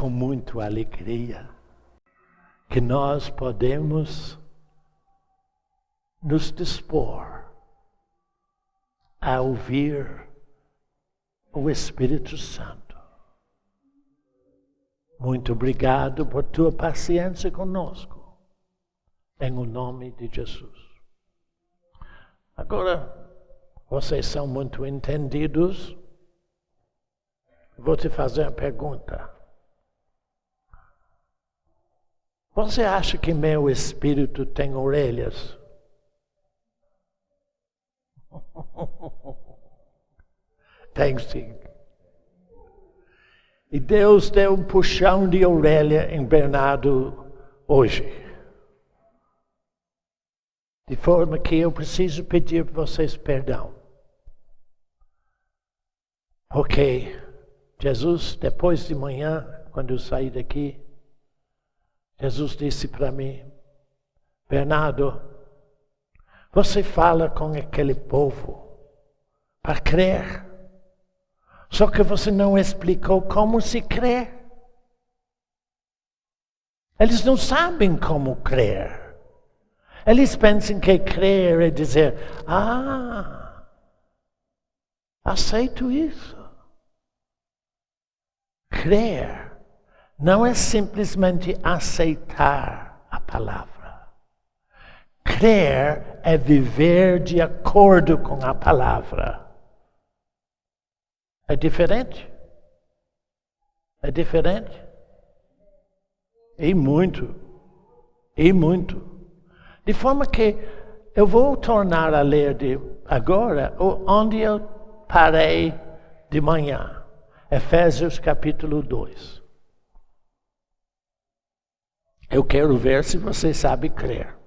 com muita alegria que nós podemos nos dispor a ouvir o Espírito Santo. Muito obrigado por tua paciência conosco, em o nome de Jesus. Agora, vocês são muito entendidos. Vou te fazer uma pergunta. Você acha que meu espírito tem orelhas? Tem sim. E Deus deu um puxão de orelha em Bernardo hoje. De forma que eu preciso pedir para vocês perdão. Porque Jesus, depois de manhã, quando eu saí daqui, Jesus disse para mim: Bernardo, você fala com aquele povo para crer. Só que você não explicou como se crê. Eles não sabem como crer. Eles pensam que crer é dizer: aceito isso. Crer não é simplesmente aceitar a palavra. Crer é viver de acordo com a palavra. É diferente? É diferente? E muito. E muito. De forma que eu vou tornar a ler agora onde eu parei de manhã. Efésios capítulo 2. Eu quero ver se você sabe crer.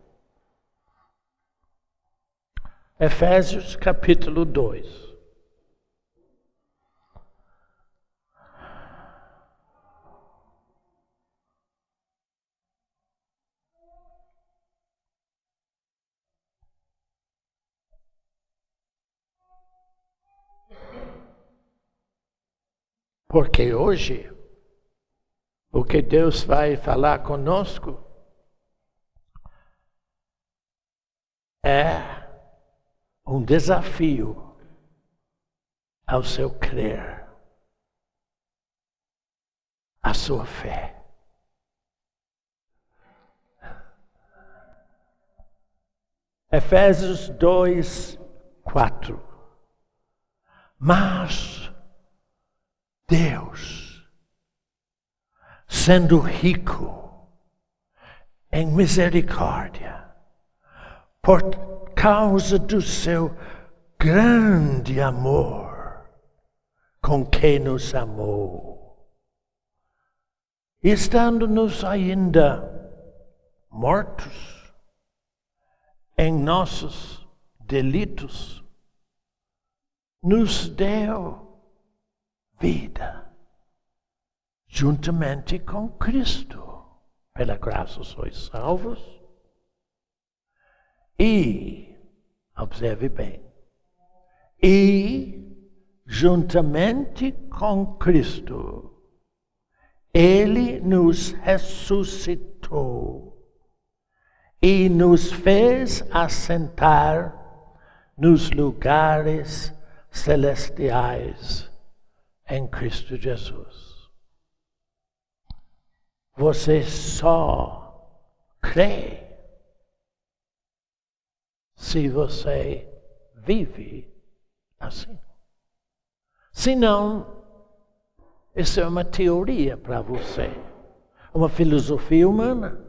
Efésios capítulo 2. Porque hoje, o que Deus vai falar conosco é um desafio ao seu crer, à sua fé. Efésios 2, 4. Mas Deus, sendo rico em misericórdia, por causa do seu grande amor com que nos amou, estando-nos ainda mortos em nossos delitos, nos deu vida, juntamente com Cristo. Pela graça sois salvos. E, observe bem, e juntamente com Cristo, Ele nos ressuscitou e nos fez assentar nos lugares celestiais em Cristo Jesus. Você só crê se você vive assim. Senão, isso é uma teoria para você, uma filosofia humana.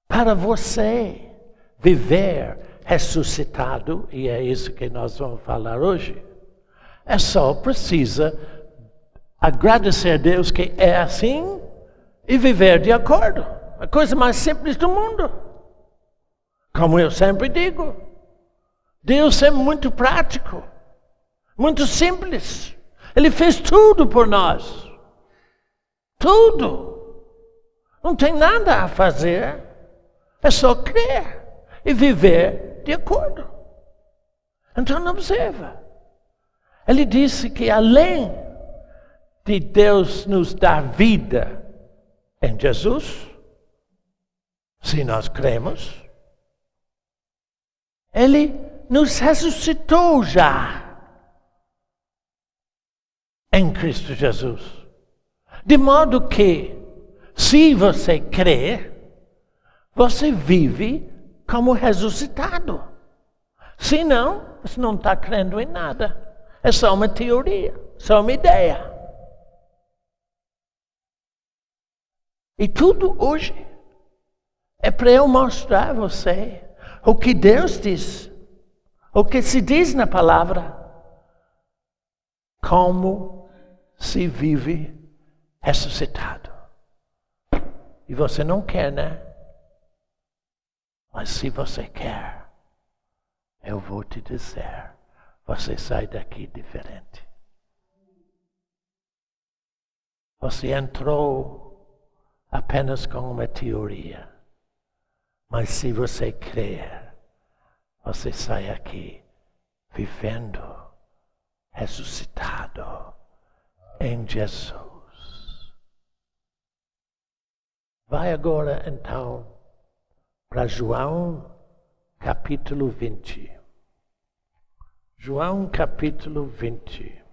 Para você viver ressuscitado, e é isso que nós vamos falar hoje, é só precisa agradecer a Deus que é assim e viver de acordo. A coisa mais simples do mundo. Como eu sempre digo, Deus é muito prático, muito simples. Ele fez tudo por nós. Tudo. Não tem nada a fazer. É só crer e viver de acordo. Então observa. Ele disse que além de Deus nos dar vida em Jesus, se nós cremos, Ele nos ressuscitou já em Cristo Jesus. De modo que, se você crê, você vive como ressuscitado. Se não, você não está crendo em nada. É só uma teoria, só uma ideia. E tudo hoje é para eu mostrar a você o que Deus diz, o que se diz na palavra, como se vive ressuscitado. E você não quer, né? Mas se você quer, eu vou te dizer, você sai daqui diferente. Você entrou apenas com uma teoria. Mas se você crer, você sai aqui vivendo, ressuscitado em Jesus. Vai agora então para João capítulo 20. João capítulo 20.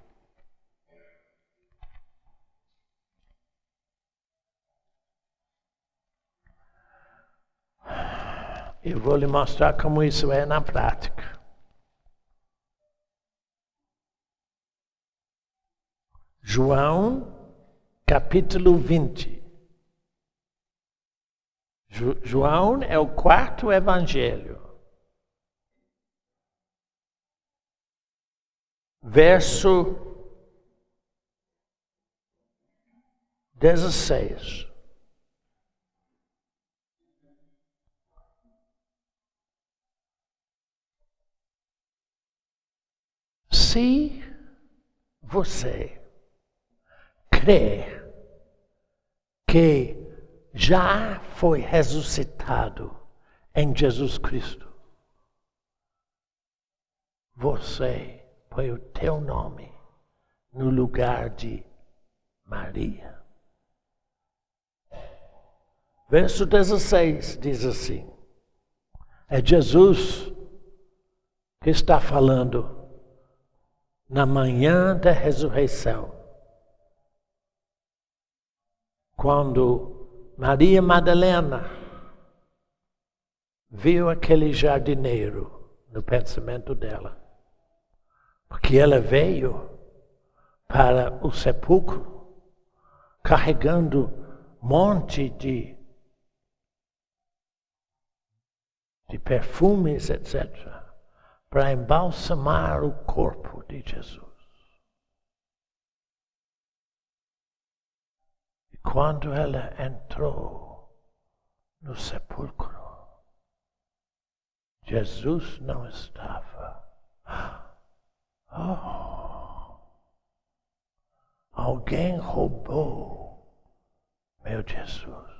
Eu vou lhe mostrar como isso é na prática. João, capítulo 20. João é o quarto evangelho. Verso 16. Se você crê que já foi ressuscitado em Jesus Cristo, você põe o teu nome no lugar de Maria. Verso 16 diz assim: é Jesus que está falando na manhã da ressurreição, quando Maria Madalena viu aquele jardineiro no pensamento dela, porque ela veio para o sepulcro carregando um monte de perfumes, etc., para embalsamar o corpo de Jesus. E quando ela entrou no sepulcro, Jesus não estava. Oh, alguém roubou meu Jesus.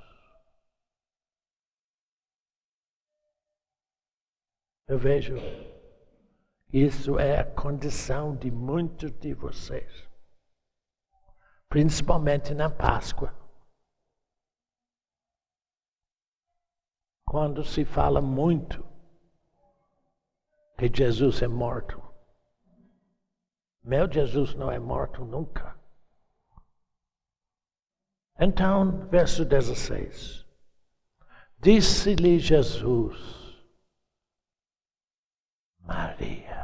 Eu vejo isso é a condição de muitos de vocês, principalmente na Páscoa, quando se fala muito que Jesus é morto. Meu Jesus não é morto nunca. Então, verso 16. Disse-lhe Jesus: Maria.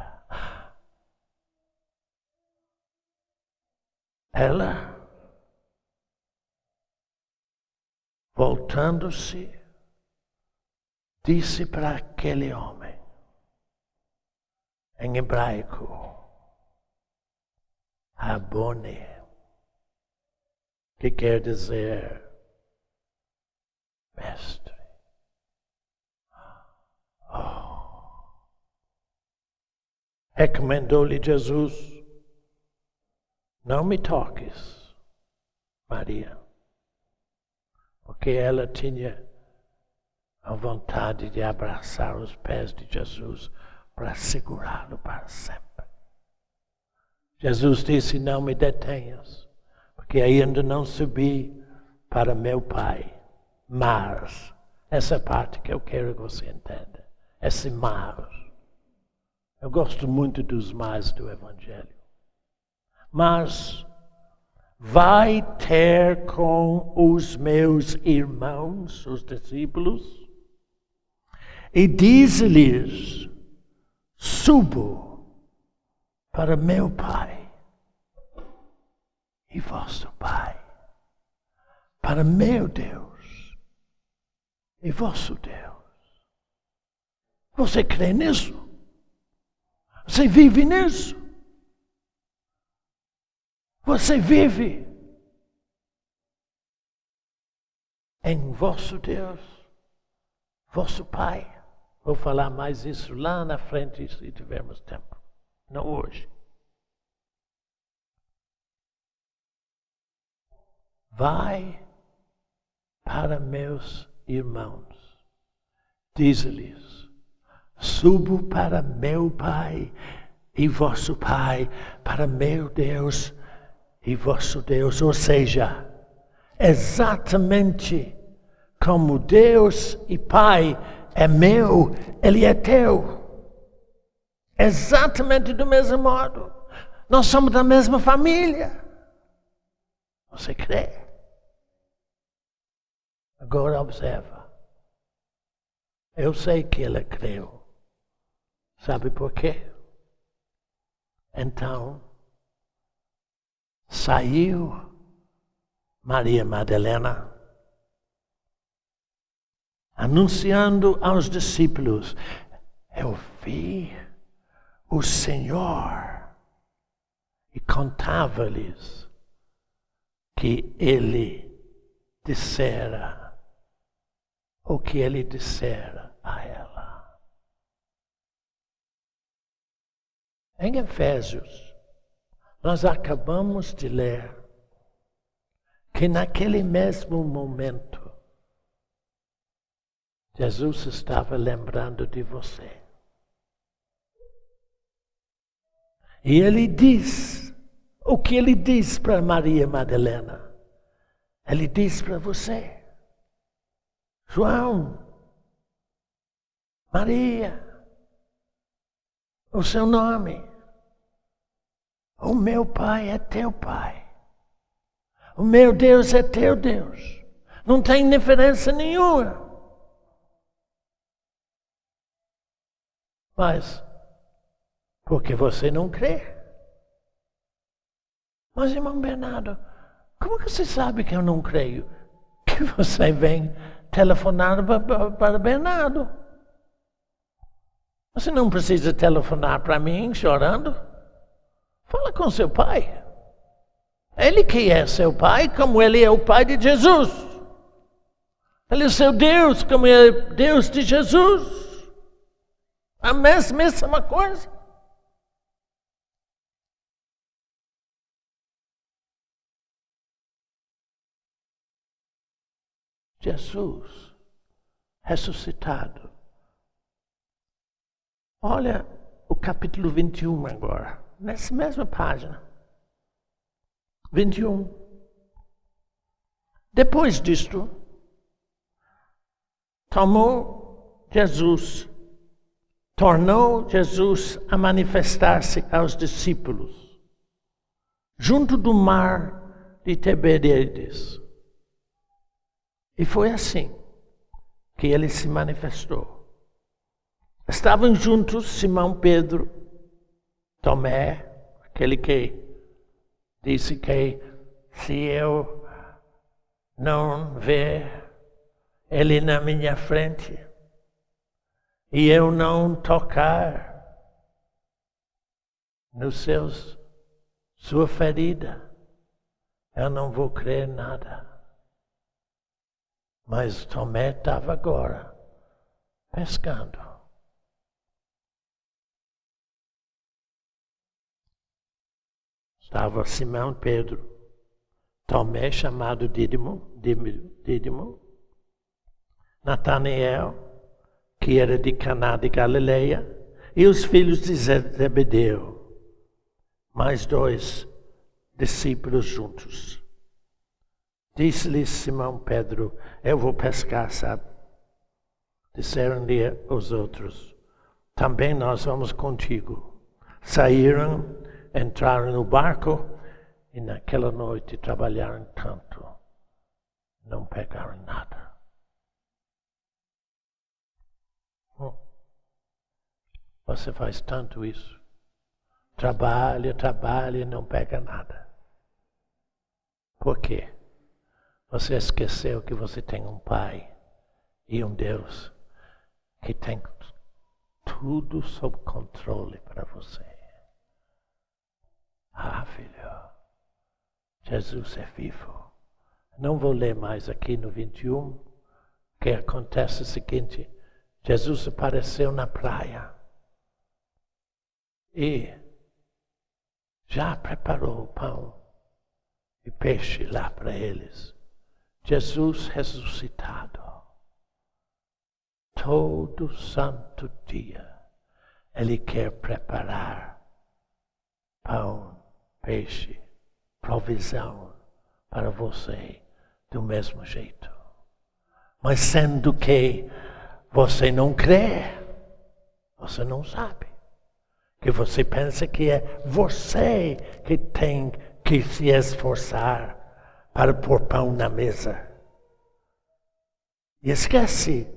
Ela, voltando-se, disse para aquele homem, em hebraico, Rabone, que quer dizer mestre. Oh. Recomendou-lhe Jesus: não me toques, Maria, porque ela tinha a vontade de abraçar os pés de Jesus para segurá-lo para sempre. Jesus disse: não me detenhas, porque ainda não subi para meu Pai. Mas, essa parte que eu quero que você entenda. Esse mas. Eu gosto muito dos mas do Evangelho. Mas, vai ter com os meus irmãos, os discípulos, e diz-lhes, subo para meu Pai e vosso Pai, para meu Deus e vosso Deus. Você crê nisso? Você vive nisso? Você vive em vosso Deus, vosso Pai. Vou falar mais isso lá na frente, se tivermos tempo. Não hoje. Vai para meus irmãos. Diz-lhes, subo para meu Pai e vosso Pai, para meu Deus e vosso Deus. Ou seja, exatamente como Deus e Pai é meu, Ele é teu. Exatamente do mesmo modo. Nós somos da mesma família. Você crê? Agora observa. Eu sei que ele creu. Sabe por quê? Então, saiu Maria Madalena, anunciando aos discípulos, eu vi o Senhor, e contava-lhes que ele dissera, o que ele dissera a ela. Em Efésios, nós acabamos de ler que naquele mesmo momento, Jesus estava lembrando de você. E ele diz, o que ele diz para Maria Madalena? Ele diz para você, João, Maria, o seu nome, o meu Pai é teu Pai. O meu Deus é teu Deus. Não tem diferença nenhuma. Mas, porque você não crê? Mas, irmão Bernardo, como que você sabe que eu não creio? Que você vem telefonar para Bernardo. Você não precisa telefonar para mim chorando. Fala com seu pai. Ele que é seu pai, como ele é o pai de Jesus. Ele é seu Deus, como ele é Deus de Jesus. A mesma coisa. Jesus ressuscitado. Olha o capítulo 21 agora, nessa mesma página. 21. Depois disto, tornou Jesus a manifestar-se aos discípulos, junto do mar de Tiberíades. E foi assim que ele se manifestou. Estavam juntos Simão Pedro, Tomé, aquele que disse que se eu não ver ele na minha frente e eu não tocar nos sua ferida, eu não vou crer nada. Mas Tomé estava agora pescando. Estava Simão Pedro, Tomé chamado Dídimo, Natanael, que era de Caná de Galileia, e os filhos de Zebedeu, mais 2 discípulos juntos. Disse-lhe Simão Pedro: eu vou pescar, sabe? Disseram-lhe os outros: também nós vamos contigo. Saíram, entraram no barco e naquela noite trabalharam tanto, não pegaram nada. Você faz tanto isso. Trabalha e não pega nada. Por quê? Você esqueceu que você tem um Pai e um Deus que tem tudo sob controle para você. Ah, filho, Jesus é vivo. Não vou ler mais aqui no 21, que acontece o seguinte: Jesus apareceu na praia e já preparou pão e peixe lá para eles. Jesus ressuscitado. Todo santo dia Ele quer preparar pão, peixe, provisão para você do mesmo jeito. Mas sendo que você não crê, você não sabe. Que você pensa que é você que tem que se esforçar para pôr pão na mesa. E esquece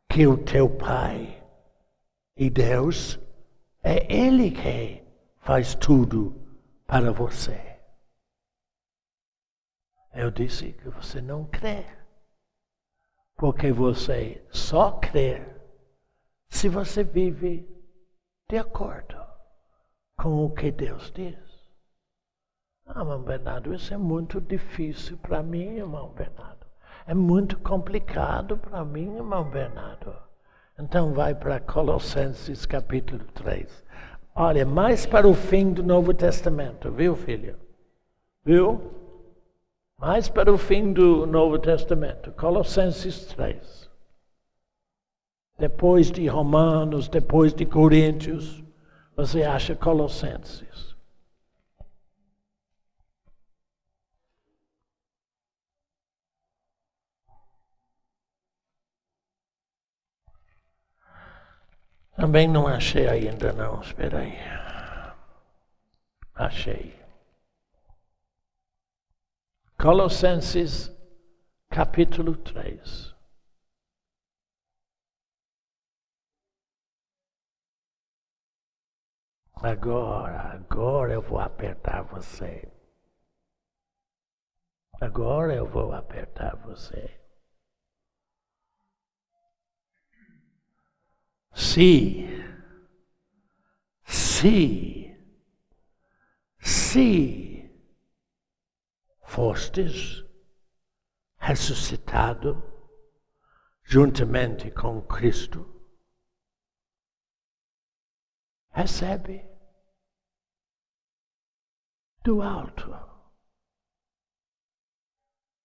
que o teu Pai e Deus é Ele que faz tudo para você. Eu disse que você não crê. Porque você só crê se você vive de acordo com o que Deus diz. Ah, irmão Bernardo, isso é muito difícil para mim, irmão Bernardo. É muito complicado para mim, irmão Bernardo. Então vai para Colossenses capítulo 3. Olha, mais para o fim do Novo Testamento, viu, filho? Viu? Mais para o fim do Novo Testamento, Colossenses 3. Depois de Romanos, depois de Coríntios, você acha Colossenses. Também não achei ainda não, espera aí. Achei. Colossenses capítulo 3. Agora eu vou apertar você. Agora eu vou apertar você. Se fostes ressuscitado juntamente com Cristo, recebe do alto,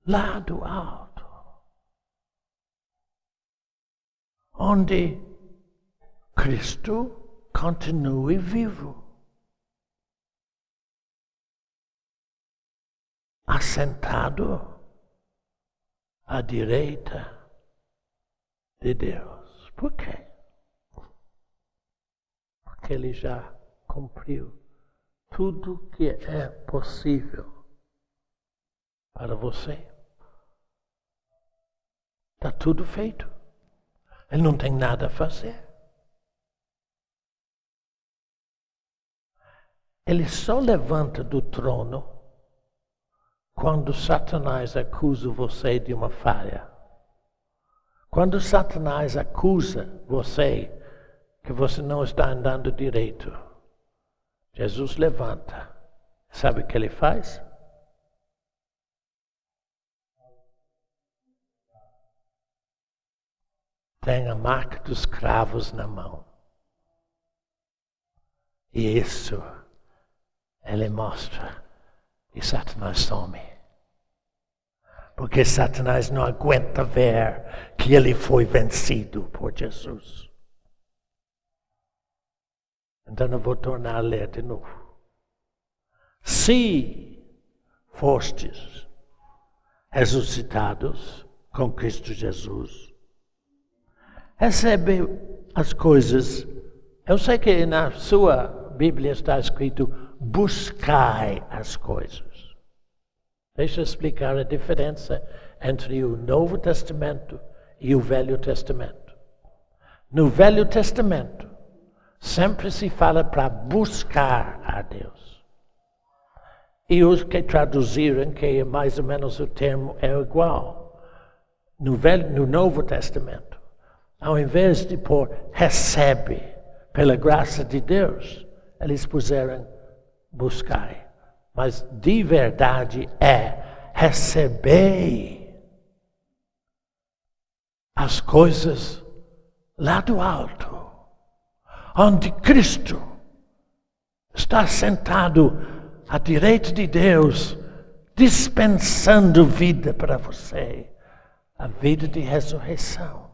lá do alto, onde Cristo continue vivo, assentado à direita de Deus. Por quê? Porque Ele já cumpriu tudo que é possível para você. Está tudo feito. Ele não tem nada a fazer. Ele só levanta do trono quando Satanás acusa você de uma falha. Quando Satanás acusa você que você não está andando direito, Jesus levanta. Sabe o que ele faz? Tem a marca dos cravos na mão. E isso ele mostra e Satanás some. Porque Satanás não aguenta ver que ele foi vencido por Jesus. Então eu vou tornar a ler de novo. Se fostes ressuscitados com Cristo Jesus. Recebe as coisas. Eu sei que na sua Bíblia está escrito: buscai as coisas. Deixa eu explicar a diferença entre o Novo Testamento e o Velho Testamento. No Velho Testamento, sempre se fala para buscar a Deus. E os que traduziram, que mais ou menos o termo é igual. No Novo Testamento, ao invés de pôr recebe, pela graça de Deus, eles puseram buscai. Mas de verdade é recebei as coisas lá do alto, onde Cristo está sentado à direita de Deus, dispensando vida para você, a vida de ressurreição.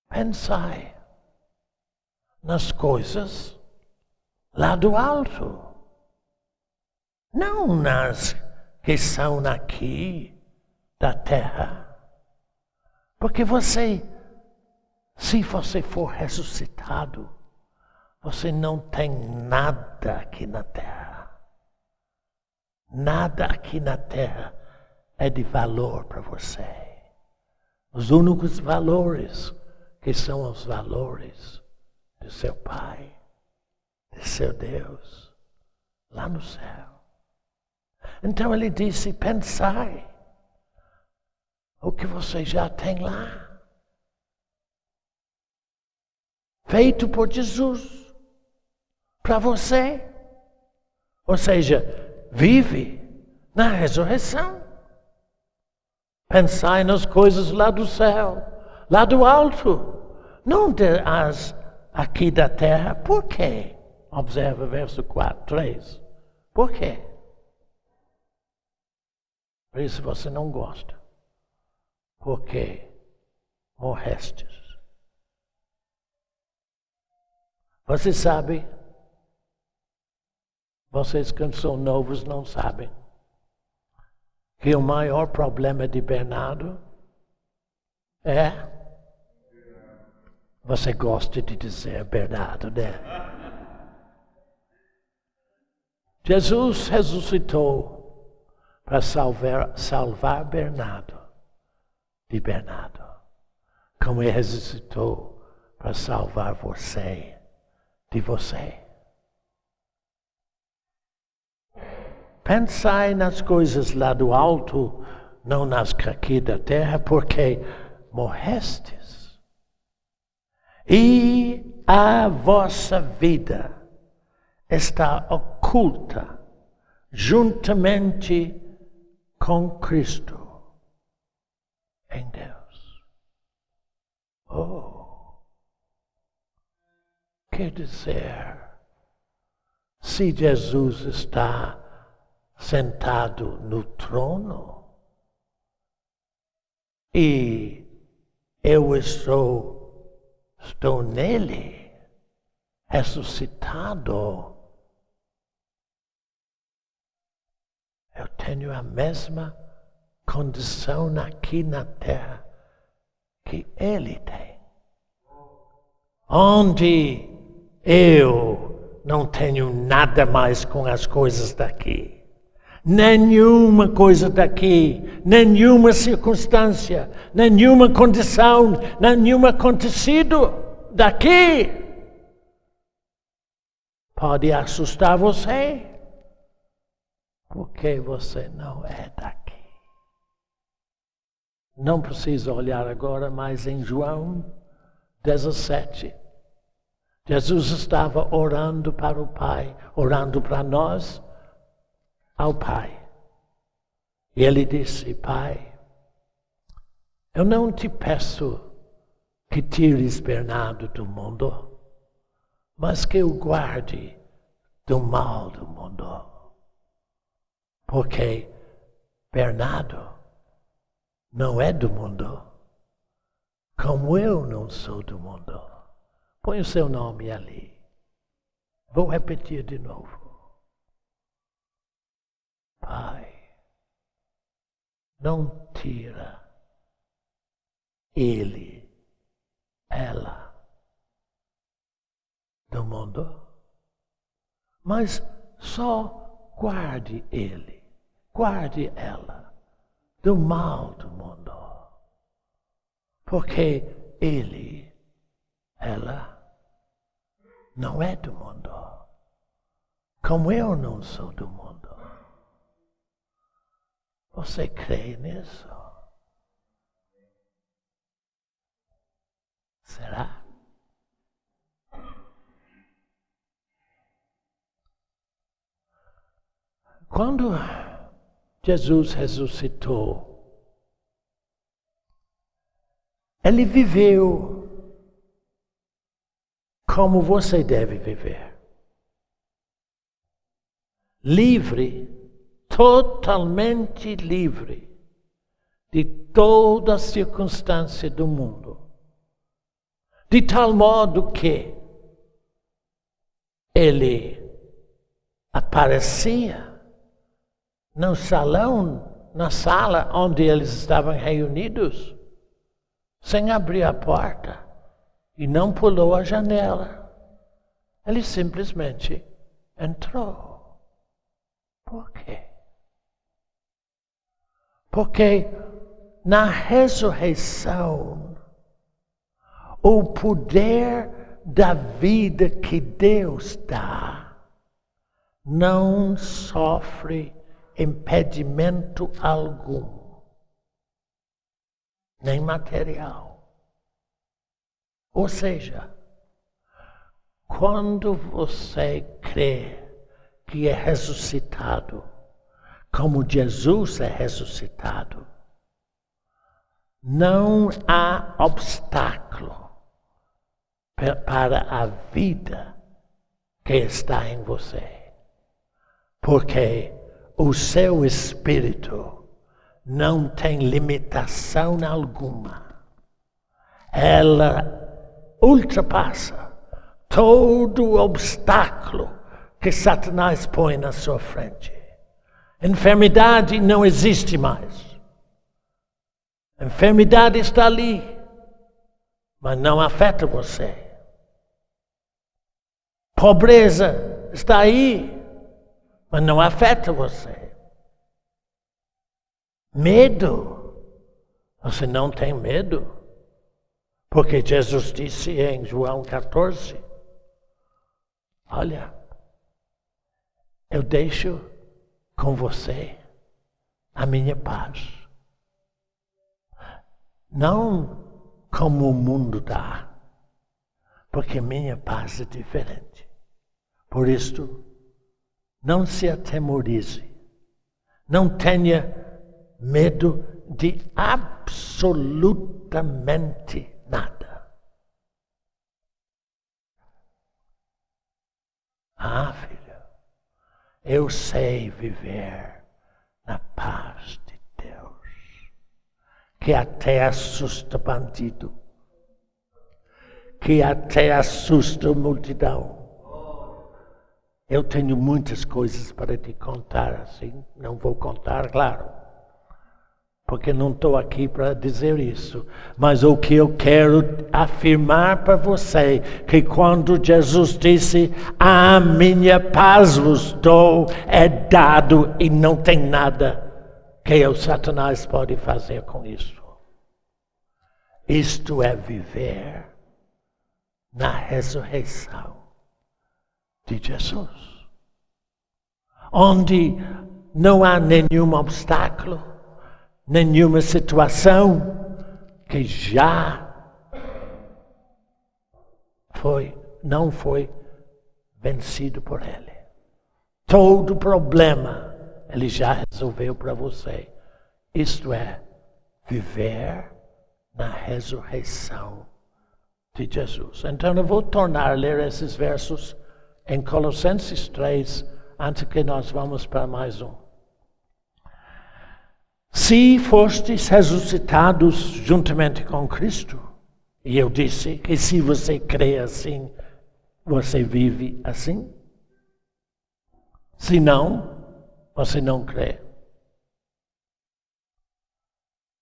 Pensai nas coisas lá do alto, não nas que são aqui da terra. Porque se você for ressuscitado, você não tem nada aqui na terra. Nada aqui na terra é de valor para você. Os únicos valores que são os valores do seu Pai, de seu Deus, lá no céu. Então ele disse: pensai o que você já tem lá, feito por Jesus, para você. Ou seja, vive na ressurreição. Pensai nas coisas lá do céu, lá do alto, não as aqui da terra. Por quê? Observa verso 4, 3. Por quê? Por isso você não gosta. Porque morrestes. Você sabe, vocês que são novos não sabem, que o maior problema de Bernardo é... Você gosta de dizer Bernardo, né? Jesus ressuscitou para salvar Bernardo de Bernardo, como ele ressuscitou para salvar você de você. Pensai nas coisas lá do alto, não nas aqui da terra, porque morrestes. E a vossa vida está oculta juntamente com Cristo em Deus. Oh! Quer dizer, se Jesus está sentado no trono e eu estou nele, ressuscitado, eu tenho a mesma condição aqui na terra que ele tem. Onde eu não tenho nada mais com as coisas daqui. Nenhuma coisa daqui, nenhuma circunstância, nenhuma condição, nenhum acontecido daqui pode assustar você, porque você não é daqui. Não precisa olhar agora, mas em João 17, Jesus estava orando para o Pai, orando para nós, ao Pai. E ele disse: Pai, eu não te peço que tires Bernardo do mundo, mas que o guarde do mal do mundo. Porque Bernardo não é do mundo, como eu não sou do mundo. Põe o seu nome ali. Vou repetir de novo. Pai, não tira ele, ela do mundo, mas só guarde ele, guarde ela do mal do mundo, porque ele, ela não é do mundo, como eu não sou do mundo. Você crê nisso? Será? Quando Jesus ressuscitou, ele viveu como você deve viver. Livre, totalmente livre de toda circunstância do mundo. De tal modo que ele aparecia no salão, na sala onde eles estavam reunidos, sem abrir a porta, e não pulou a janela. Ele simplesmente entrou. Por quê? Porque na ressurreição, o poder da vida que Deus dá não sofre impedimento algum, nem material. Ou seja, quando você crê que é ressuscitado, como Jesus é ressuscitado, não há obstáculo para a vida que está em você, porque o seu espírito não tem limitação alguma. Ela ultrapassa todo obstáculo que Satanás põe na sua frente. Enfermidade não existe mais. Enfermidade está ali, mas não afeta você. Pobreza está aí, mas não afeta você. Medo, você não tem medo, porque Jesus disse em João 14, olha, eu deixo com você a minha paz. Não como o mundo dá, porque minha paz é diferente. Por isto, não se atemorize, não tenha medo de absolutamente nada. Ah, filho, eu sei viver na paz de Deus, que até assusta bandido, que até assusta a multidão. Eu tenho muitas coisas para te contar assim, não vou contar, claro, porque não estou aqui para dizer isso. Mas o que eu quero afirmar para você, que quando Jesus disse, a minha paz vos dou, é dado e não tem nada que o Satanás pode fazer com isso. Isto é viver na ressurreição de Jesus, onde não há nenhum obstáculo, nenhuma situação que não foi vencido por Ele. Todo problema Ele já resolveu para você. Isto é, viver na ressurreição de Jesus. Então eu vou tornar a ler esses versos em Colossenses 3, antes que nós vamos para mais um. Se fostes ressuscitados juntamente com Cristo, e eu disse que se você crê assim, você vive assim. Se não, você não crê.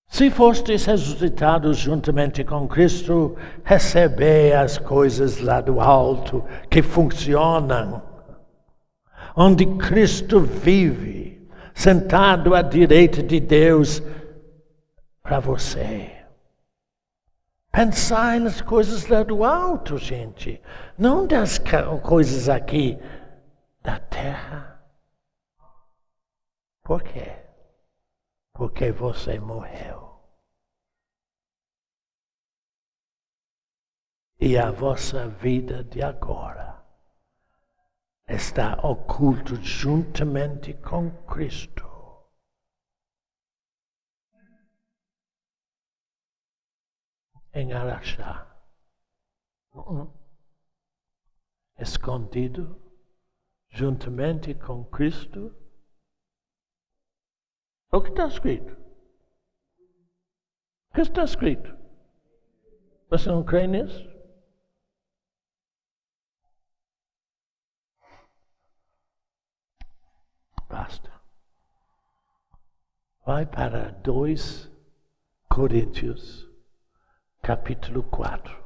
Se fostes ressuscitados juntamente com Cristo, recebei as coisas lá do alto que funcionam, onde Cristo vive, sentado à direita de Deus para você. Pensai nas coisas lá do alto, gente, não das coisas aqui da terra. Por quê? Porque você morreu. E a vossa vida de agora está oculta juntamente com Cristo. Em Araxá. Escondido juntamente com Cristo. O que está escrito? O que está escrito? Você não crê nisso? Basta. Vai para 2 Coríntios, capítulo 4.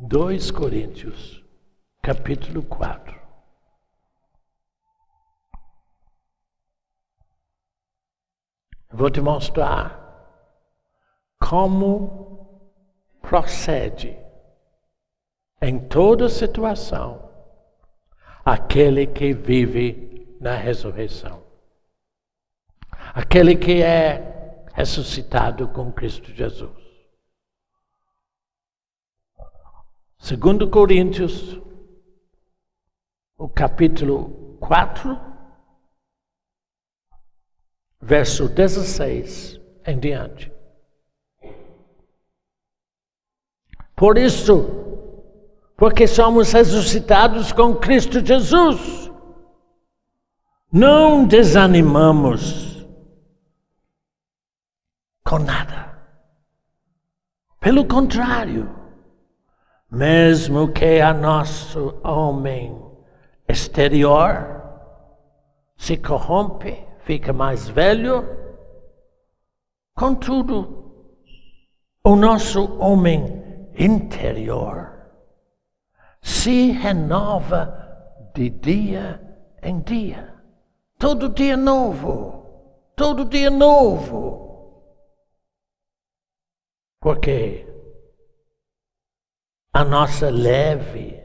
Dois Coríntios, capítulo 4. Vou te mostrar como procede em toda situação aquele que vive na ressurreição. Aquele que é ressuscitado com Cristo Jesus. 2 Coríntios, o capítulo 4, verso 16 em diante. Por isso, porque somos ressuscitados com Cristo Jesus, não desanimamos com nada. Pelo contrário, mesmo que a nosso homem exterior se corrompe, fica mais velho, contudo, o nosso homem interior se renova de dia em dia. Todo dia novo, todo dia novo. Porque a nossa leve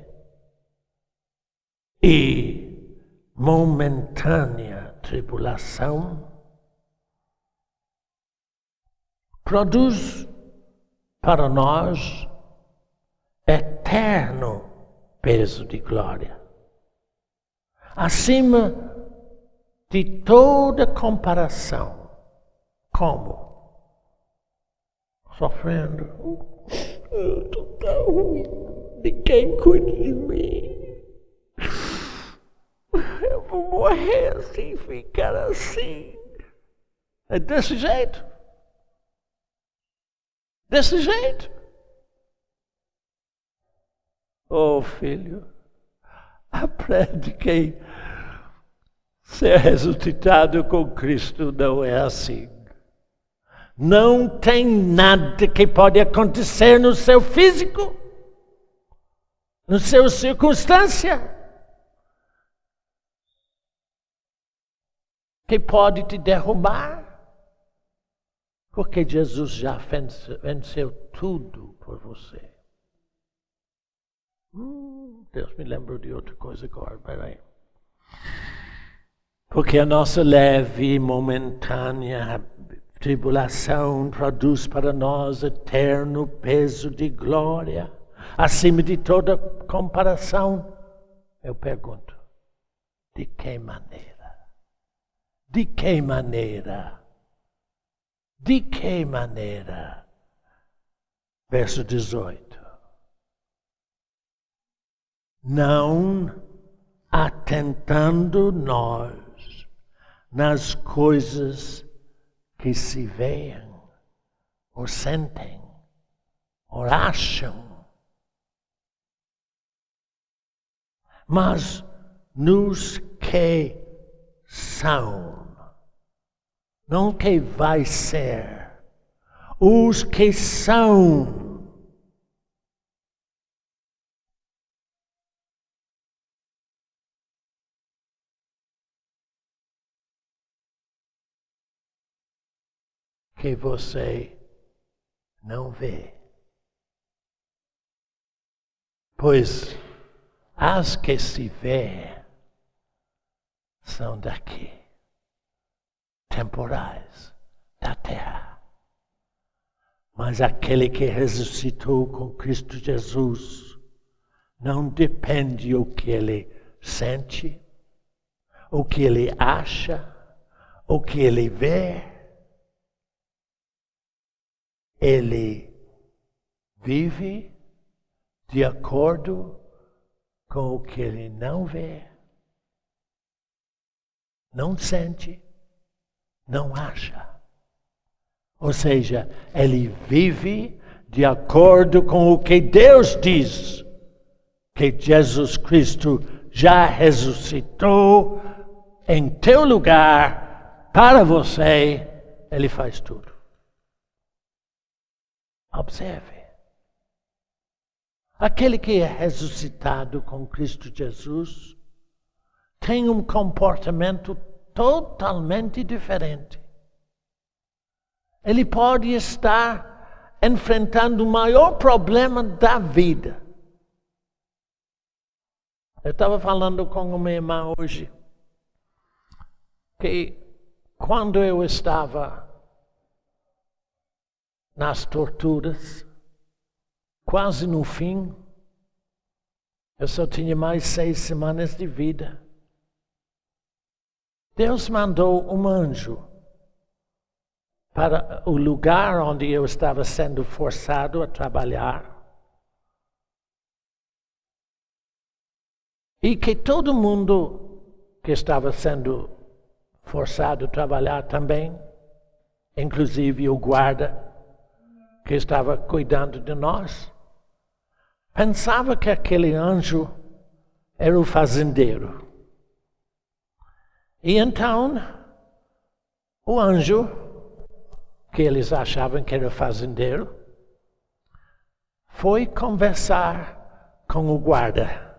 e momentânea tribulação produz para nós eterno peso de glória, acima de toda comparação. Como? Sofrendo. Eu estou tão ruim. Ninguém cuida de mim. Eu vou morrer assim, ficar assim. É desse jeito. Desse jeito. Oh, filho, aprende que ser ressuscitado com Cristo não é assim. Não tem nada que pode acontecer no seu físico, na sua circunstância, que pode te derrubar, porque Jesus já venceu tudo por você. Deus me lembrou de outra coisa agora, peraí. Porque a nossa leve e momentânea tribulação produz para nós eterno peso de glória, acima de toda comparação. Eu pergunto, de que maneira? De que maneira? De que maneira? Verso 18. Não atentando nós nas coisas que se veem, ou sentem, ou acham. Mas nos que são, não que vai ser, os que são. Que você não vê. Pois as que se vê são daqui, temporais, da terra. Mas aquele que ressuscitou com Cristo Jesus, não depende o que ele sente, o que ele acha, o que ele vê. Ele vive de acordo com o que ele não vê, não sente, não acha. Ou seja, ele vive de acordo com o que Deus diz, que Jesus Cristo já ressuscitou em teu lugar, para você, ele faz tudo. Observe. Aquele que é ressuscitado com Cristo Jesus tem um comportamento totalmente diferente. Ele pode estar enfrentando o maior problema da vida. Eu estava falando com uma irmã hoje que quando eu estava nas torturas, quase no fim, eu só tinha mais 6 semanas de vida. Deus mandou um anjo para o lugar onde eu estava sendo forçado a trabalhar. E que todo mundo que estava sendo forçado a trabalhar também, inclusive o guarda, que estava cuidando de nós, pensava que aquele anjo era o fazendeiro. E então, o anjo, que eles achavam que era fazendeiro, foi conversar com o guarda.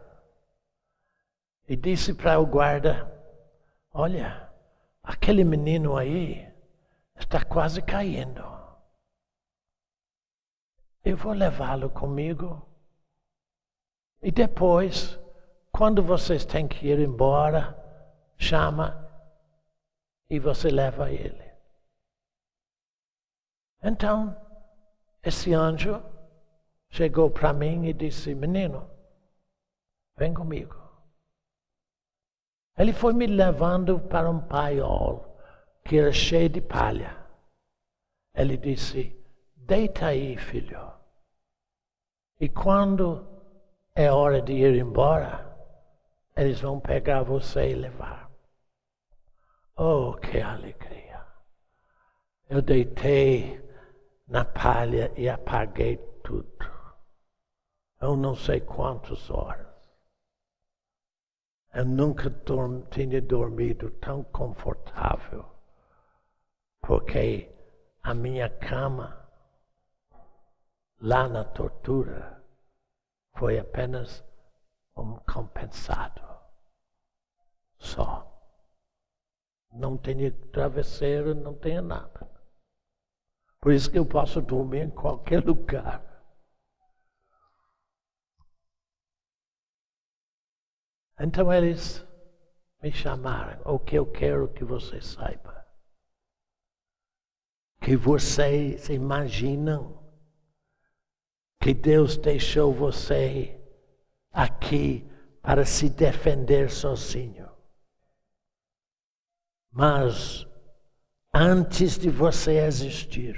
E disse para o guarda, olha, aquele menino aí está quase caindo. Eu vou levá-lo comigo. E depois, quando vocês têm que ir embora, chama e você leva ele. Então, esse anjo chegou para mim e disse, menino, vem comigo. Ele foi me levando para um paiol que era cheio de palha. Ele disse, deita aí, filho. E quando é hora de ir embora, eles vão pegar você e levar. Oh, que alegria! Eu deitei na palha e apaguei tudo. Eu não sei quantas horas. Eu nunca tinha dormido tão confortável, porque a minha cama lá na tortura foi apenas um compensado. Só. Não tinha travesseiro, não tinha nada. Por isso que eu posso dormir em qualquer lugar. Então eles me chamaram. O que eu quero que você saiba. Que vocês imaginam que Deus deixou você aqui para se defender sozinho. Mas antes de você existir,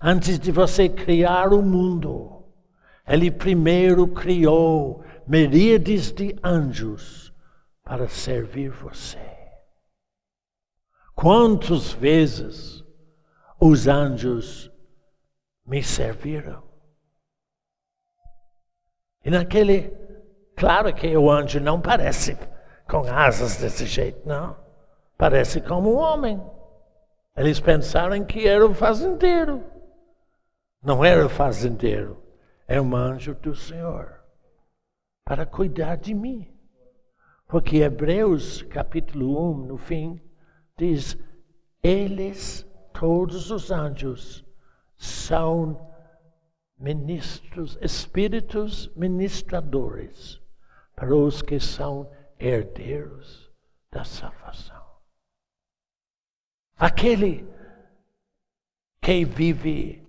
antes de você criar o mundo, Ele primeiro criou miríades de anjos para servir você. Quantas vezes os anjos me serviram. E claro que o anjo não parece com asas desse jeito, não. Parece como um homem. Eles pensaram que era o fazendeiro. Não era o fazendeiro, era um anjo do Senhor, para cuidar de mim. Porque Hebreus capítulo 1, no fim, diz, eles, todos os anjos, são ministros, espíritos ministradores, para os que são herdeiros da salvação. Aquele que vive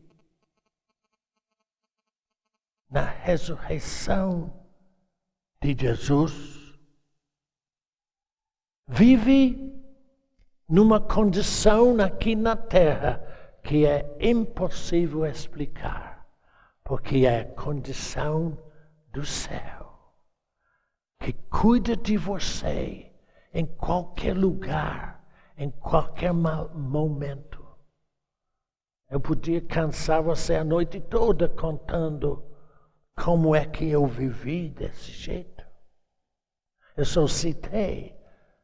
na ressurreição de Jesus, vive numa condição aqui na terra que é impossível explicar, porque é a condição do céu, que cuida de você em qualquer lugar, em qualquer momento. Eu podia cansar você a noite toda contando como é que eu vivi desse jeito. Eu só citei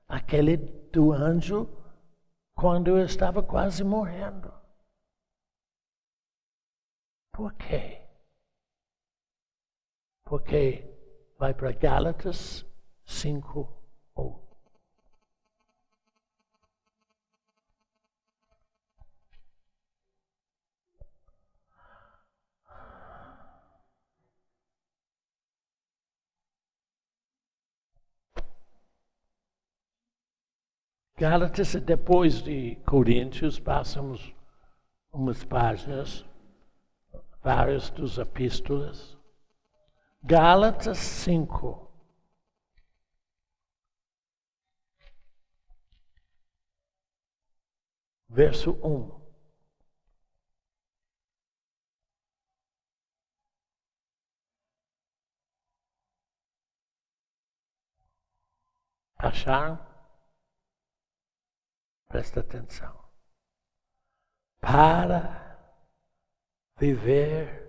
aquele do anjo quando eu estava quase morrendo. Por quê? Porque vai para Gálatas 5:1. Gálatas, depois de Coríntios, passamos umas páginas, várias dos epístolas. Gálatas 5. Verso 1. Acharam? Presta atenção. Para viver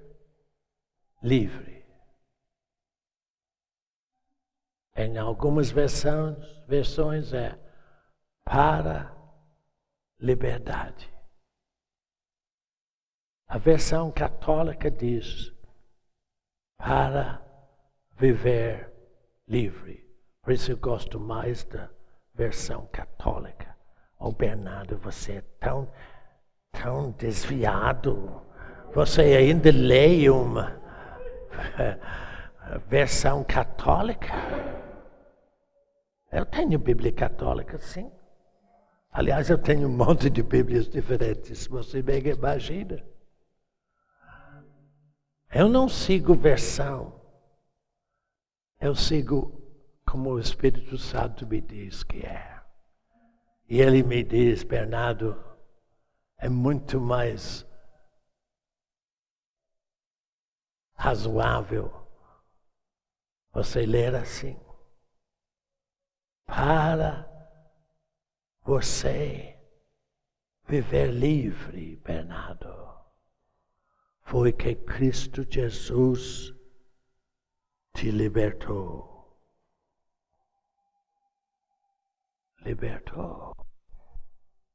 livre. Em algumas versões é para liberdade. A versão católica diz para viver livre. Por isso eu gosto mais da versão católica. Oh, Bernardo, você é tão desviado. Você ainda lê uma versão católica? Eu tenho Bíblia católica, sim. Aliás, eu tenho um monte de Bíblias diferentes. Você bem imagina. Eu não sigo versão. Eu sigo como o Espírito Santo me diz que é. E ele me diz, Bernardo, é muito mais razoável você ler assim. Para você viver livre, Bernardo, foi que Cristo Jesus te libertou. Libertou.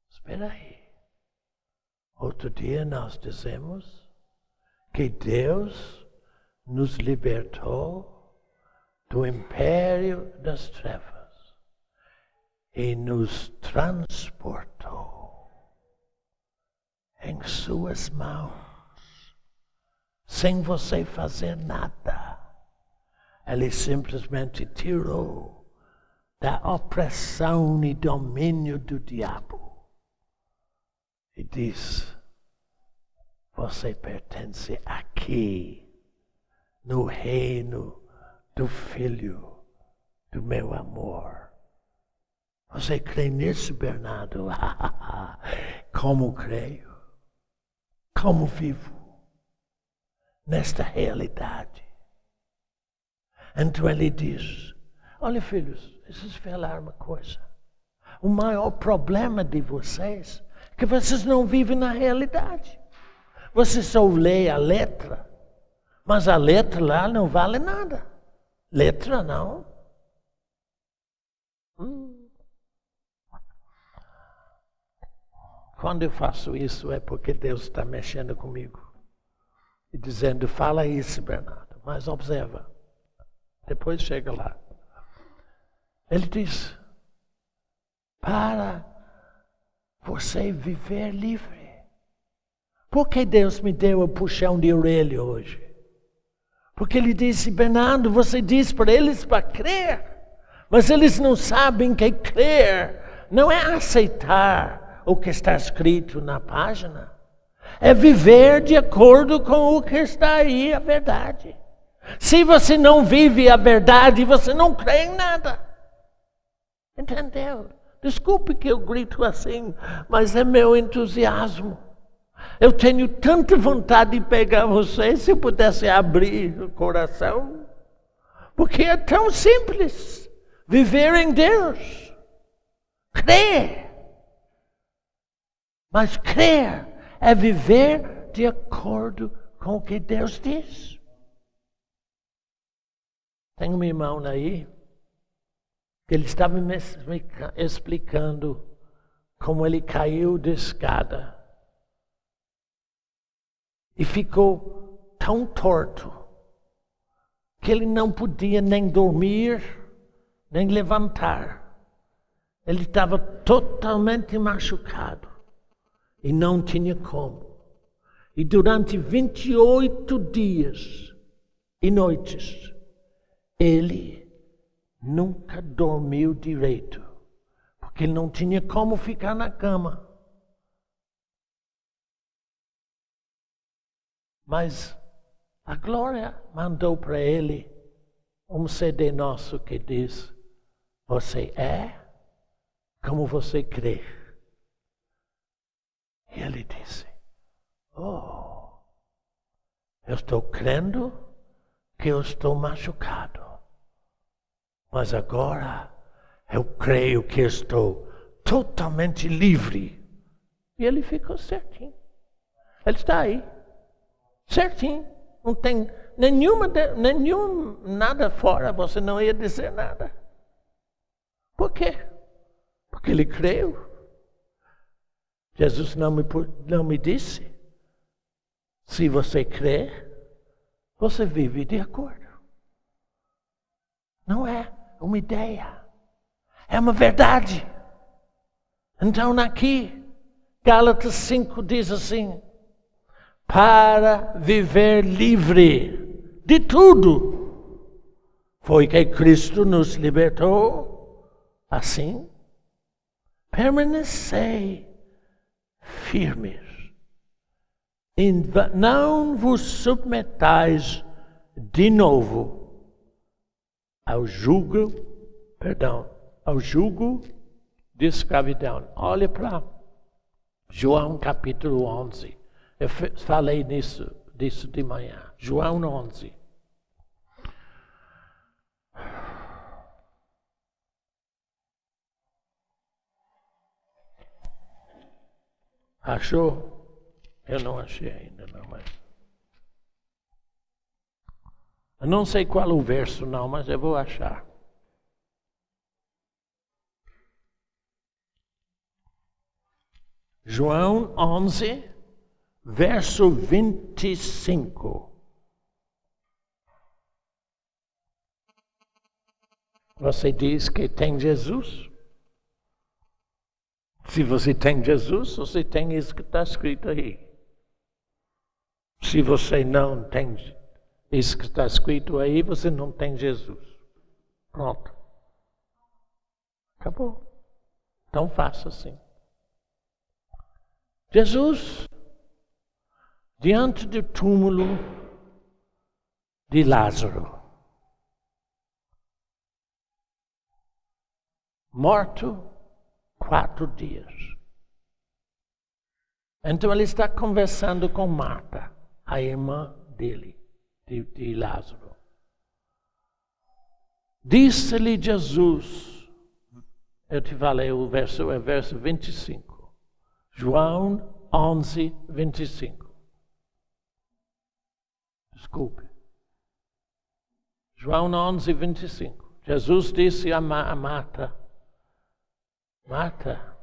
Espera aí. Outro dia nós dizemos que Deus nos libertou do império das trevas e nos transportou em suas mãos, sem você fazer nada. Ele simplesmente tirou da opressão e domínio do diabo. E diz, você pertence aqui, no reino do Filho do meu amor. Você crê nisso, Bernardo? Como creio? Como vivo nesta realidade? Então ele diz, olha, filhos, preciso falar uma coisa. O maior problema de vocês é que vocês não vivem na realidade. Você só lê a letra, mas a letra lá não vale nada. Letra não. Quando eu faço isso é porque Deus está mexendo comigo. E dizendo, fala isso, Bernardo, mas observa. Depois chega lá. Ele diz, para você viver livre. Por que Deus me deu o puxão de orelha hoje? Porque Ele disse, Bernardo, você diz para eles para crer. Mas eles não sabem que crer não é aceitar o que está escrito na página. É viver de acordo com o que está aí, a verdade. Se você não vive a verdade, você não crê em nada. Entendeu? Desculpe que eu grito assim, mas é meu entusiasmo. Eu tenho tanta vontade de pegar você, se eu pudesse abrir o coração. Porque é tão simples. Viver em Deus. Crer. Mas crer é viver de acordo com o que Deus diz. Tem um irmão aí, que ele estava me explicando como ele caiu de escada. E ficou tão torto, que ele não podia nem dormir, nem levantar. Ele estava totalmente machucado. E não tinha como. E durante 28 dias e noites, ele nunca dormiu direito. Porque ele não tinha como ficar na cama. Mas a Glória mandou para ele um CD nosso que diz, você é como você crê. E ele disse, eu estou crendo que eu estou machucado. Mas agora eu creio que estou totalmente livre. E ele ficou certinho. Ele está aí. Certinho. Não tem nenhum nada fora. Você não ia dizer nada. Por quê? Porque ele creu. Jesus não me disse, se você crê, você vive de acordo. Não é uma ideia, é uma verdade. Então aqui, Gálatas 5 diz assim, para viver livre de tudo, foi que Cristo nos libertou, assim, permanecei firmes, e não vos submetais de novo ao jugo de escravidão. Olha para João capítulo 11. Eu falei disso de manhã. João 11. Achou? Eu não achei ainda, não, mas... Eu não sei qual o verso, não, mas eu vou achar. João 11, verso 25. Você diz que tem Jesus? Se você tem Jesus, você tem isso que está escrito aí. Se você não tem isso que está escrito aí, você não tem Jesus. Pronto. Acabou. Tão fácil assim. Jesus, diante do túmulo de Lázaro, morto 4 dias. Então ele está conversando com Marta, a irmã dele, de Lázaro. Disse-lhe Jesus, eu te falei o verso, é verso 25. João 11, 25. Desculpe. João 11, 25. Jesus disse a Marta: Marta,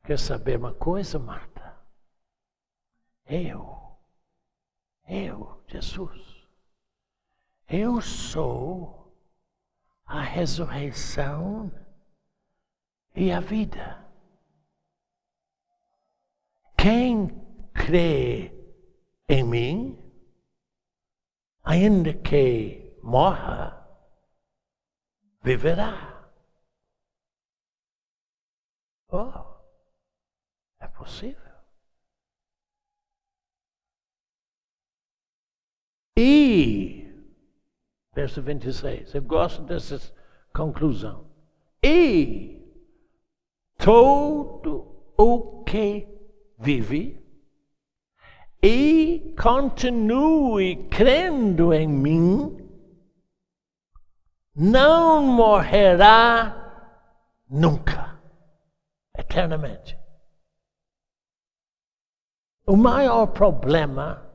quer saber uma coisa, Marta? Jesus, eu sou a ressurreição e a vida. Quem crê em mim, ainda que morra, viverá. Oh, é possível. E, verso 26, eu gosto dessa conclusão. E todo o que vive e continue crendo em mim, não morrerá nunca, eternamente. O maior problema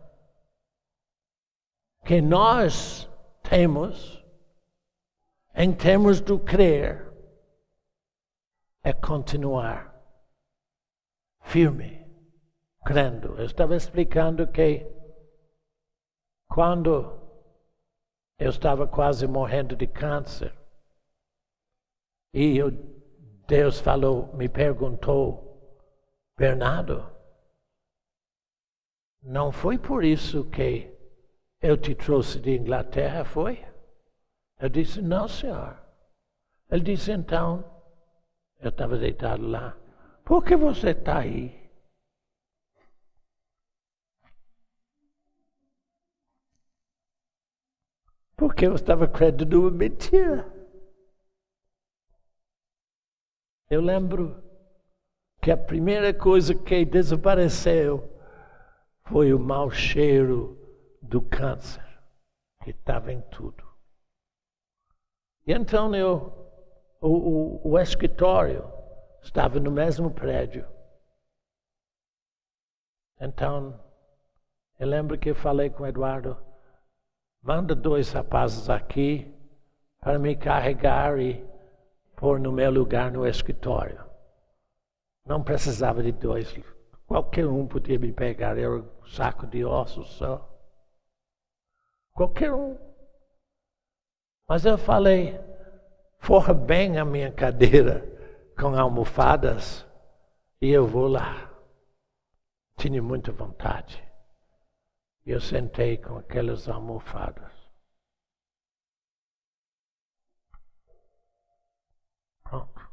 que nós temos, em termos do crer, é continuar firme, crendo. Eu estava explicando que quando eu estava quase morrendo de câncer, e Deus me perguntou, Bernardo, não foi por isso que eu te trouxe de Inglaterra, foi? Eu disse, não, senhor. Ele disse, então, eu estava deitado lá, por que você está aí? Porque eu estava crendo numa mentira. Eu lembro que a primeira coisa que desapareceu foi o mau cheiro do câncer, que estava em tudo. E então o escritório estava no mesmo prédio. Então, eu lembro que eu falei com o Eduardo, manda 2 rapazes aqui para me carregar e pôr no meu lugar no escritório. Não precisava de 2, qualquer um podia me pegar, era um saco de ossos só. Qualquer um. Mas eu falei, forra bem a minha cadeira com almofadas e eu vou lá. Tinha muita vontade. E eu sentei com aquelas almofadas. Pronto.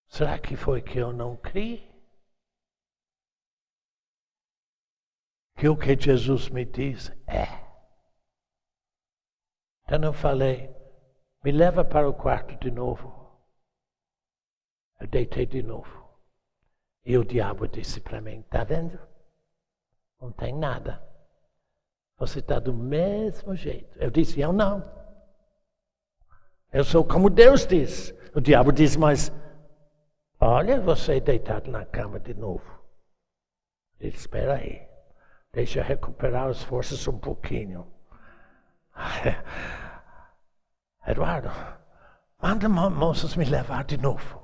Será que foi que eu não criei? Que o que Jesus me diz é. Então eu falei, me leva para o quarto de novo. Eu deitei de novo. E o diabo disse para mim, está vendo? Não tem nada. Você está do mesmo jeito. Eu disse, eu não. Eu sou como Deus diz. O diabo diz, mas olha você deitado na cama de novo. Eu disse, espera aí. Deixa eu recuperar as forças um pouquinho. Eduardo, manda moças me levar de novo.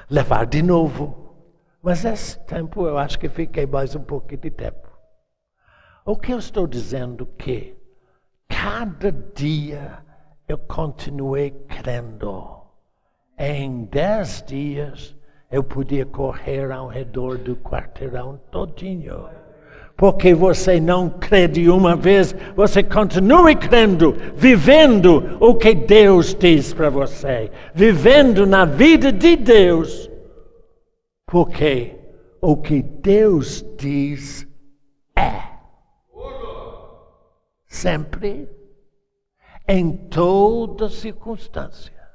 Levar de novo. Mas esse tempo eu acho que fiquei mais um pouquinho de tempo. O que eu estou dizendo que cada dia eu continuei crendo. Em 10 dias eu podia correr ao redor do quarteirão todinho. Porque você não crê de uma vez, você continue crendo, vivendo o que Deus diz para você, vivendo na vida de Deus, porque o que Deus diz é. Sempre, em toda circunstância.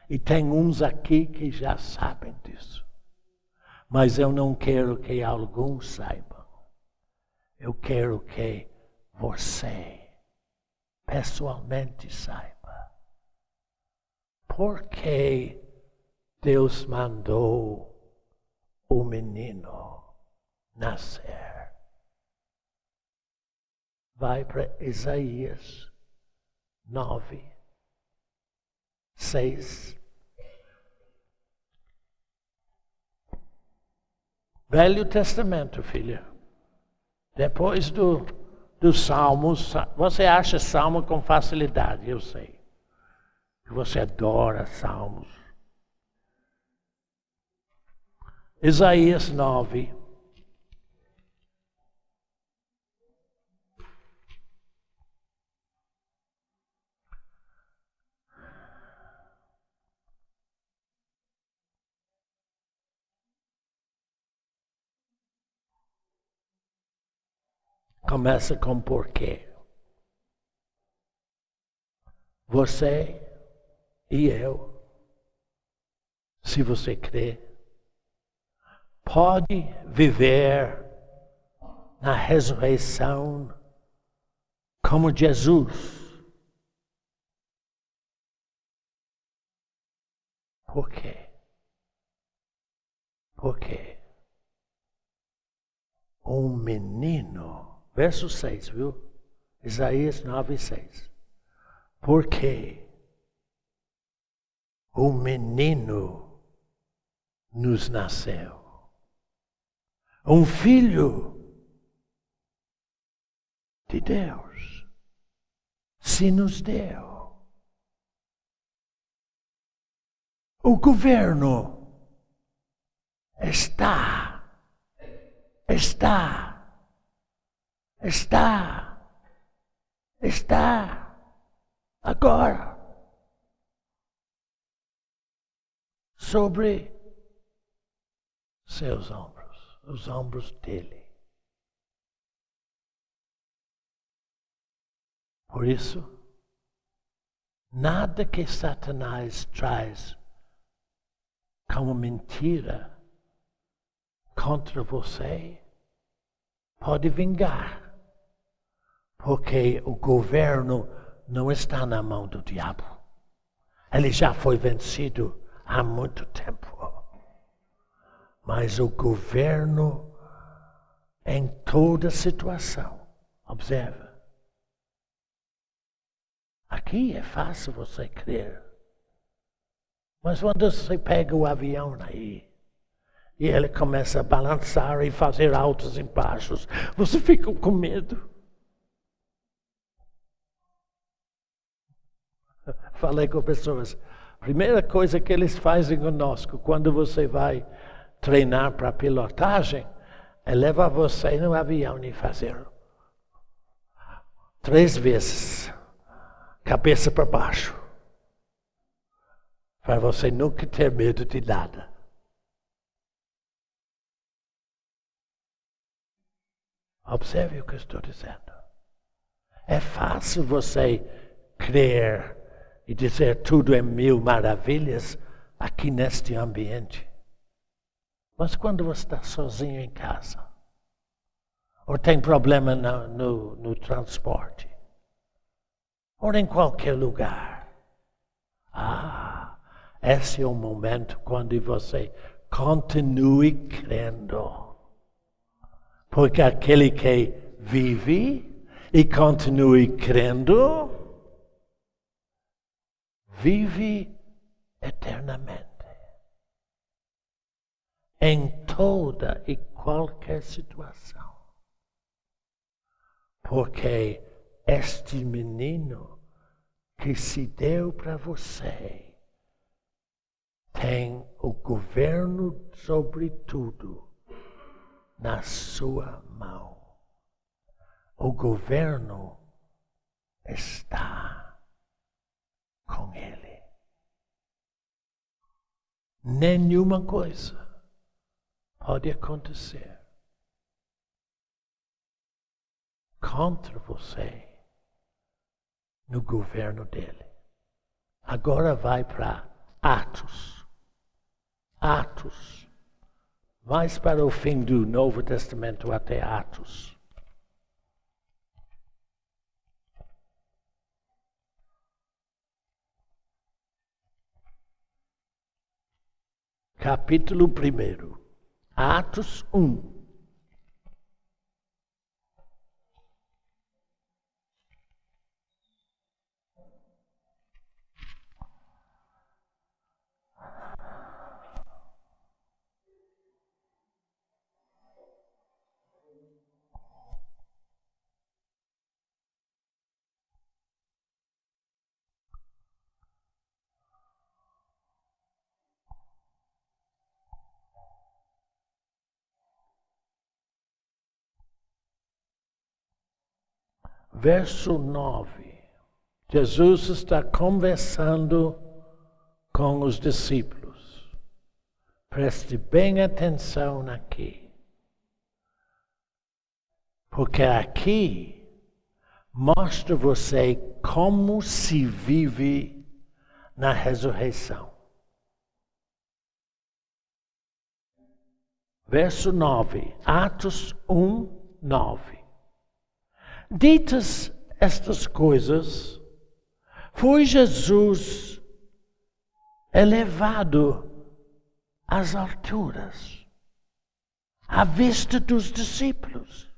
E tem uns aqui que já sabem disso. Mas eu não quero que alguns saibam. Eu quero que você, pessoalmente, saiba. Por que Deus mandou o menino nascer? vai para Isaías 9, 6. Velho Testamento, filha. Depois dos Salmos, você acha Salmo com facilidade, eu sei. Você adora Salmos. Isaías 9. Começa com porquê. Você e eu, se você crê, pode viver na ressurreição como Jesus. Por quê? Porque um menino, verso 6, viu? Isaías 9, 6. Porque o menino nos nasceu. Um filho de Deus se nos deu. O governo está agora sobre seus ombros, os ombros dele. Por isso, nada que Satanás traz como mentira contra você pode vingar, porque o governo não está na mão do diabo. Ele já foi vencido há muito tempo. Mas o governo, em toda situação, observa. Aqui é fácil você crer. Mas quando você pega o avião aí, e ele começa a balançar e fazer altos e baixos, você fica com medo. Falei com pessoas, a primeira coisa que eles fazem conosco, quando você vai treinar para pilotagem, é levar você no avião e fazer 3 vezes, cabeça para baixo, para você nunca ter medo de nada. Observe o que eu estou dizendo. É fácil você crer e dizer tudo é 1000 maravilhas aqui neste ambiente. Mas quando você está sozinho em casa, ou tem problema no transporte, ou em qualquer lugar, esse é o momento quando você continue crendo. Porque aquele que vive e continue crendo, vive eternamente. Em toda e qualquer situação. Porque este menino que se deu para você tem o governo sobre tudo na sua mão. O governo está com ele. Nenhuma coisa pode acontecer contra você no governo dele. Agora vai para Atos. Atos. Mais para o fim do Novo Testamento até Atos. Capítulo 1. Atos 1. verso 9. Jesus está conversando com os discípulos. Preste bem atenção aqui. Porque aqui mostra você como se vive na ressurreição. Verso 9, Atos 1, 9. Ditas estas coisas, foi Jesus elevado às alturas, à vista dos discípulos.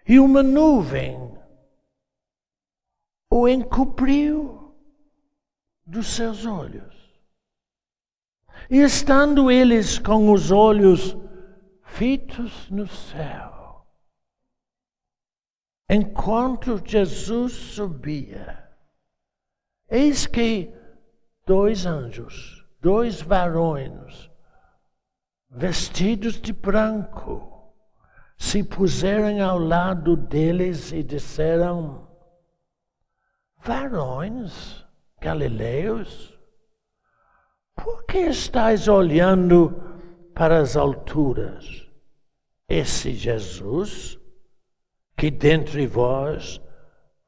E uma nuvem o encobriu dos seus olhos. E estando eles com os olhos fitos no céu, enquanto Jesus subia, eis que dois anjos, dois varões, vestidos de branco, se puseram ao lado deles e disseram: varões galileus, por que estáis olhando para as alturas? Esse Jesus, que dentre vós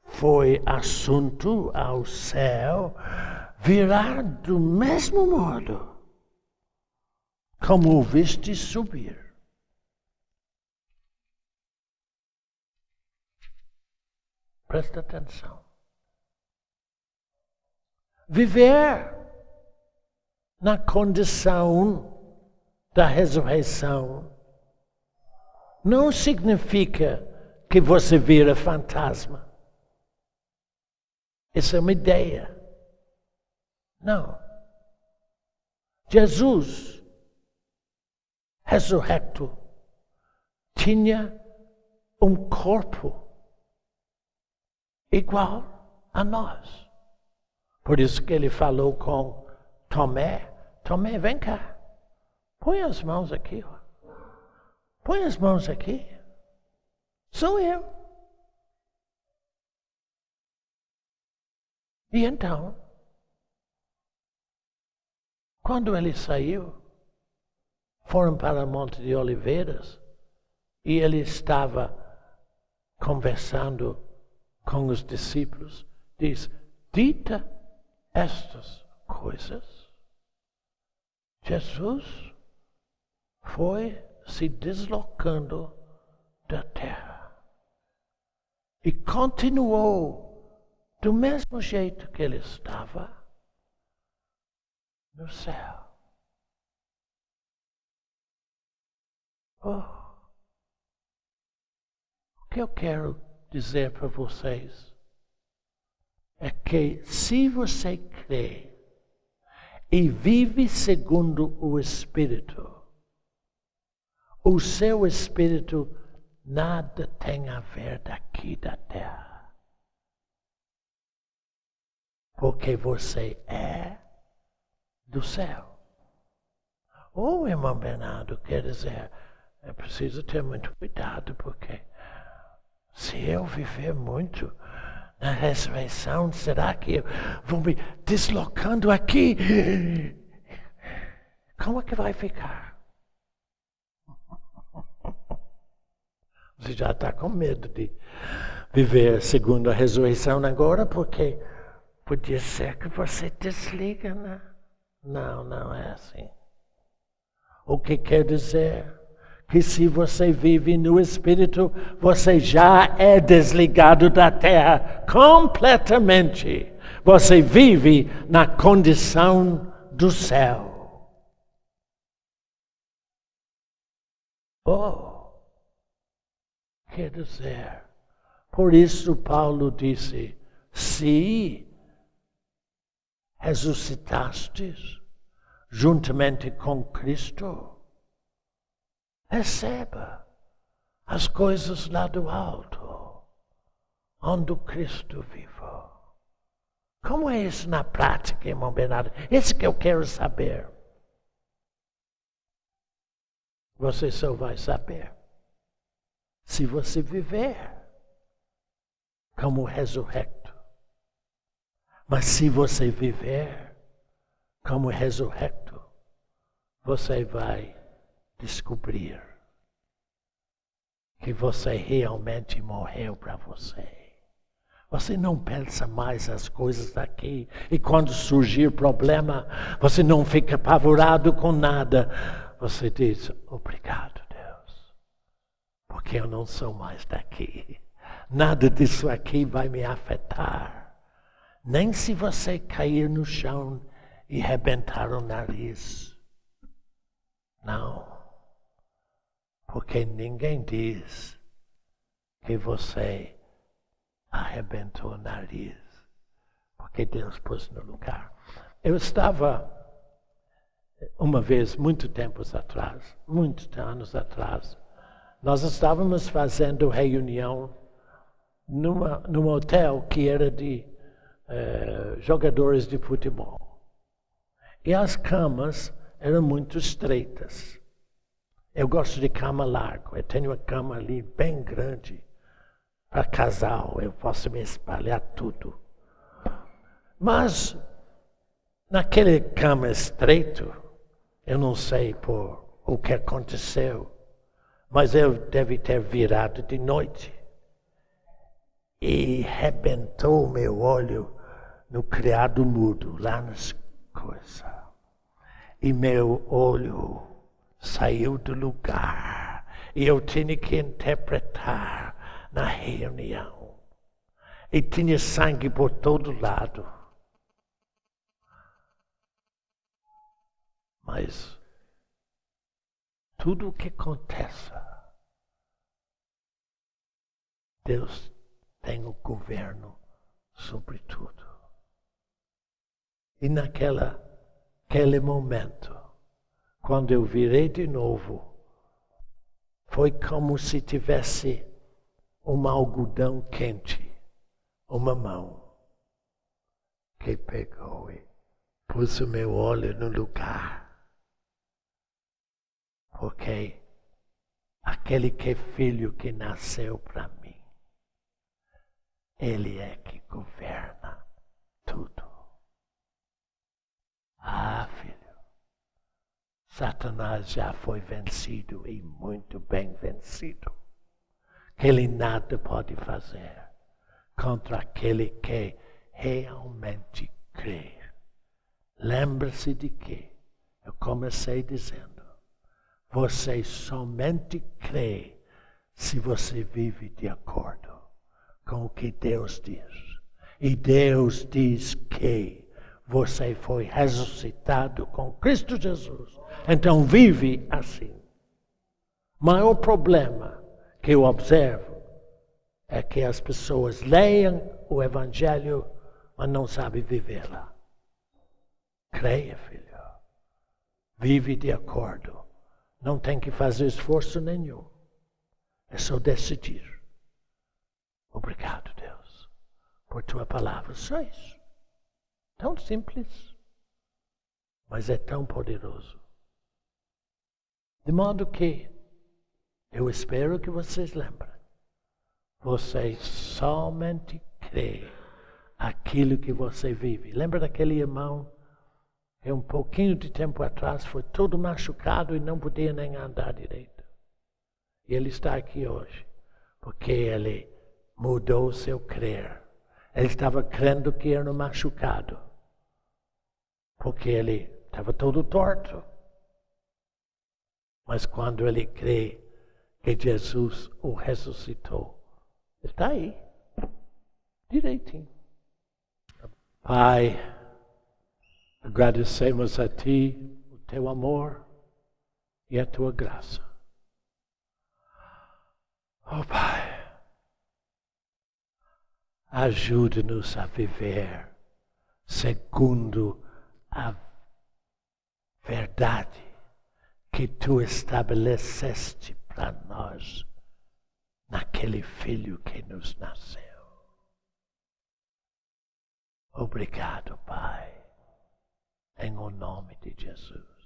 foi assunto ao céu, virá do mesmo modo como o viste subir. Presta atenção. Viver na condição da ressurreição não significa que você vira fantasma. Isso é uma ideia. Não. Jesus, ressurrecto, tinha um corpo igual a nós. Por isso que ele falou com Tomé: Tomé, vem cá. Põe as mãos aqui. Ó. Põe as mãos aqui. Sou eu. E então, quando ele saiu, foram para o Monte de Oliveiras e ele estava conversando com os discípulos. Diz: dita estas coisas, Jesus foi se deslocando da terra e continuou do mesmo jeito que ele estava no céu. Oh, o que eu quero dizer para vocês é que se você crê e vive segundo o Espírito, o seu Espírito nada tem a ver daqui da terra. Porque você é do céu. O irmão Bernardo quer dizer, é preciso ter muito cuidado, porque se eu viver muito na ressurreição, será que eu vou me deslocando aqui? Como é que vai ficar? Você já está com medo de viver segundo a ressurreição agora, porque podia ser que você desliga, né? Não, não é assim. O que quer dizer? Que se você vive no Espírito, você já é desligado da terra completamente. Você vive na condição do céu. Oh, quer dizer, por isso Paulo disse: se ressuscitastes juntamente com Cristo, receba as coisas lá do alto, onde o Cristo vive. Como é isso na prática, irmão Bernardo? Isso que eu quero saber. Você só vai saber se você viver como ressurrecto. Mas se você viver como ressurrecto, você vai descobrir que você realmente morreu para você. Você não pensa mais as coisas daqui. E quando surgir problema, você não fica apavorado com nada. Você diz, obrigado, Deus, porque eu não sou mais daqui. Nada disso aqui vai me afetar. Nem se você cair no chão e arrebentar o nariz. Não. Porque ninguém diz que você arrebentou o nariz. Porque Deus pôs no lugar. Eu estava, uma vez, muitos anos atrás, nós estávamos fazendo reunião num hotel que era de jogadores de futebol. E as camas eram muito estreitas. Eu gosto de cama larga. Eu tenho uma cama ali bem grande para casal. Eu posso me espalhar tudo. Mas naquele cama estreito, eu não sei por o que aconteceu, mas eu deve ter virado de noite e arrebentou meu olho no criado mudo, lá nas coisas. E meu olho saiu do lugar. E eu tinha que interpretar na reunião. E tinha sangue por todo lado. Mas tudo o que acontece, Deus tem o governo sobre tudo. E naquele momento, quando eu virei de novo, foi como se tivesse um algodão quente, uma mão, que pegou e pôs o meu olho no lugar. Porque aquele que é filho que nasceu para mim, ele é que governa tudo. Ah, filho, Satanás já foi vencido e muito bem vencido. Que ele nada pode fazer contra aquele que realmente crê. Lembre-se de que eu comecei dizendo, você somente crê se você vive de acordo com o que Deus diz. E Deus diz que você foi ressuscitado com Cristo Jesus. Então vive assim. O maior problema que eu observo é que as pessoas leiam o Evangelho, mas não sabem vivê-la. Creia, filho. Vive de acordo. Não tem que fazer esforço nenhum. É só decidir. Obrigado, Deus, por tua palavra. Só isso. Tão simples, mas é tão poderoso. De modo que eu espero que vocês lembrem. Vocês somente crê aquilo que você vive. Lembra daquele irmão que um pouquinho de tempo atrás foi todo machucado e não podia nem andar direito. E ele está aqui hoje, porque ele mudou o seu crer. Ele estava crendo que era machucado, porque ele estava todo torto. Mas quando ele crê que Jesus o ressuscitou, ele está aí, direitinho. Pai, agradecemos a Ti o Teu amor e a Tua graça. Oh Pai, ajude-nos a viver segundo a verdade que Tu estabeleceste para nós naquele Filho que nos nasceu. Obrigado, Pai, em o nome de Jesus.